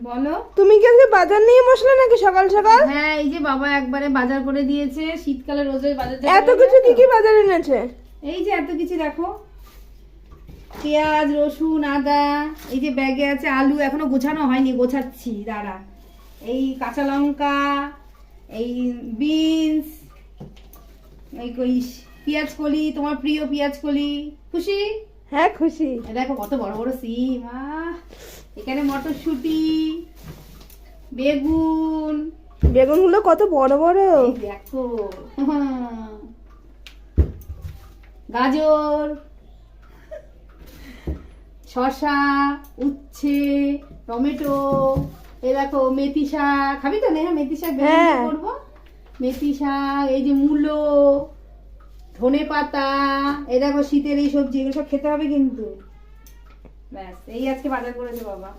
বলো। তুমি কি আজকে বাজার নিয়ে বসলে নাকি সকাল সকাল? হ্যাঁ, এই যে বাবা একবারে বাজার করে দিয়েছে, শীতকালে রোজের বাজার। এত কিছু কি কি বাজার এনেছে? এই যে এত কিছু দেখো, পেঁয়াজ, রসুন, আদা, এই যে ব্যাগে আছে আলু, এখনো গোছানো হয়নি, গোছাচ্ছি দাঁড়া। এই কাঁচা লঙ্কা, এই বিনস, এই পেঁয়াজ কলি, তোমার প্রিয় পেঁয়াজ কলি। খুশি? হ্যাঁ খুশি। দেখো কত বড় বড় সিম। এখানে মটরশুঁটি, বেগুন। বেগুনগুলো কত বড় বড় দেখো, গাজর, শসা, উচ্ছে, টমেটো। এই দেখো মেথি শাক, খাবি তো? নেহা মেথি শাক বেগুন করবো। মেথি শাক, এই যে মূলো, ধনে পাতা। এই দেখো শীতের এই সবজি, এগুলো সব খেতে হবে কিন্তু। ব্যাস, এই আজকে বাজার করেছে বাবা।